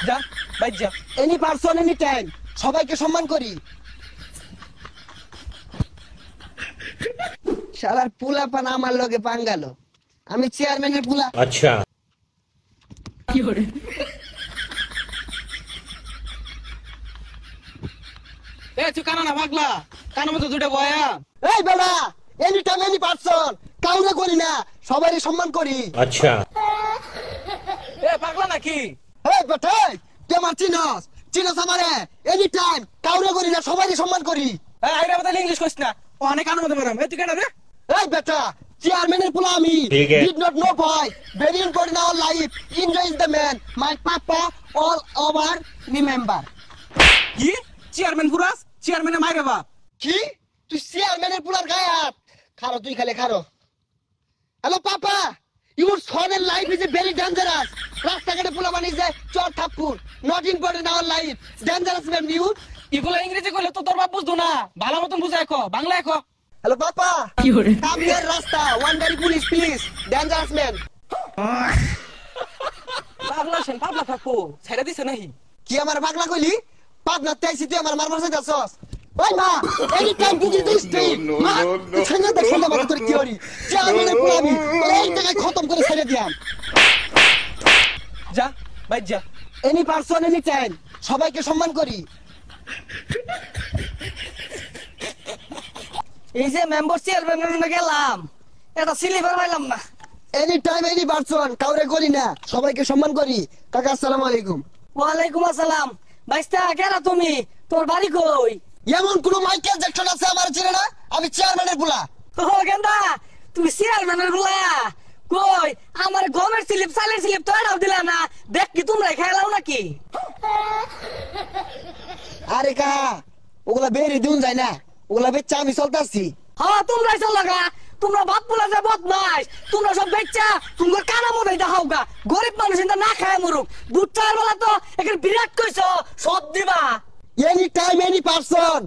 যা বাইর যা। এনি পারসন এনি টাইম সবাইকে সম্মান করি। শালার পুলা পান আমার লগে পাঙ্গালো, আমি চেয়ারম্যানের পুলা। अच्छा কি করে এ তুই কানা না পাগলা, কানের মতো দুটো বয়া। এই বেটা, এনি টাইম এনি পারসন, কাউরে করি না, সবাইকে সম্মান করি। अच्छा এ পাগলা নাকি? এই বেটা, তুই আমার চিনস চিনস আমারে, এনি টাইম কাউরে করি না, সবাইকে সম্মান করি। এ আইরা বদলে ইংলিশ কইছ না, ও অনেক কানের মতো মারাম। এ তুই কেন রে? এই বেটা, চেয়ারম্যানের পুলা আমি। ঠিক আছে। Did not know boy, very important in our life. Enjoy is the man. My papa all over remember. কি চেয়ারম্যান পুরাস, চেয়ারম্যানে মাইরে বাপ। কি তুই চেয়ারম্যানের পুলার গায়ে হাত? খারো তুই খালে খারো। Hello papa, your son and life is very dangerous. রাস্তাঘাটে পুলা বানিয়ে যায় চর থাপ্পুর, not important in our life. Dangerous man you. এগুলো ইংরেজি কইলে তো তোর বাপ বুঝতো না, ভালো মতন বুঝায় কো, বাংলায় কো। হ্যালো পাপা, কি করে come here রাস্তা, one very police please. Dangerous man. পাগলা সেন পাগলা থাকো, ছেড়ে দিছে নাহি? কি আমার পাগলা কইলি? পাবনা তাইছি তুই আমার মারমার চাইতাছস? ওই মা, এনি টাইম বুঝি দিস তুই। মা, ছেড়ে দে ছেড়ে বাবা তোর কি হরি? চেয়ারম্যানের পুলা আমি, তোর এই জায়গায় খতম করে ছেড়ে দিয়াম। যা বাইর যা। এনি পারসন এনি টাইম সবাইকে সম্মান করি। এই যে মেম্বার চেয়ারম্যানের রুমে গেলাম, এটা স্লিপার পাইলাম না। এনি টাইম এনি পারসন কাউরে করি না, সবাইকে সম্মান করি। কাকা আসসালামু আলাইকুম। ওয়ালাইকুম আসসালাম। বাইস্তা কেরা তুমি, তোর বাড়ি কই? এমন কোন মাইকেল জ্যাকসন আছে আমার চিনে না? আমি চেয়ারম্যানের পুলা। ও গেন্দা, তুমি চেয়ারম্যানের গুলা কই? আমার গমের স্লিপ সাইলের স্লিপ তো এটাও দিলা না, দেখ কি তোমরা খেলাও নাকি? আরে কা ওগুলা বেরি দিউন যায় না, ওগুলা বেচা আমি চলতাছি। হ্যাঁ তোমরাই চল লাগা, তোমরা বাপ পোলা যে বদমাইশ, তোমরা সব বেচ্চা তোমার কানা মতো দেখাও গা। গরিব মানুষ এটা না খায় মরুক, দুধ চার বেলা তো এখানে বিরাট কইছ সব দিবা। এনি টাইম এনি পারসন,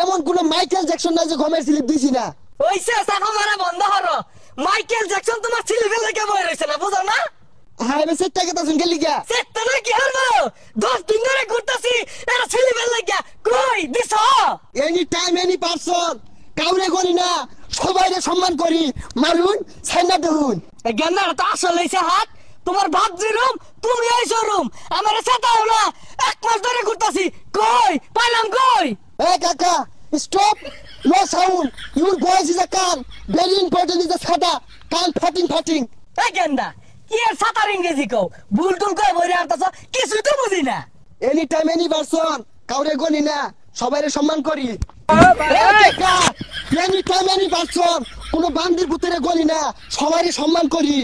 এমন কোন মাইকেল জ্যাকসন না যে গমের স্লিপ দিছি না। ওইসে সাফা মারা বন্ধ হলো। মাইকেল জ্যাকসন তোমার স্লিপের লেগে বই রইছে না, বুঝো না? হ্যাঁ আমি সেটা কথা শুনকে লিখা। সেটা না কি হলো? 10 দিন ধরে ঘুরতাছি, এরা স্লিপের লেগে কই দিছ? এনি টাইম এনি পারসন কাউরে করি না, সবাইকে সম্মান করি। মারুন ছাইনা দেহুন। এই গেন্দাটা তো আসল হইছে হাত। তোমার বাপ যেরুম তুমি এই শোরুম, আমার সেটাও না। 1 মাস ধরে ঘুরতাছি, কই পাইলাম কই? Hey Kaka, stop! No sound. Your voice is a calm. Very important is a sada. Calm fatting. এই গেন্দা কি আর সাতার ইংরেজি কও, ভুল টুল কই বইরে আনতাছ, কিছুই তো বুঝি না। Anytime, any person. কাউরে গনি না, সবাইরে সম্মান করি। Hey Kaka, anytime, any person. কোনো বান্দির পুতরে গনি না, সবাইরে সম্মান করি।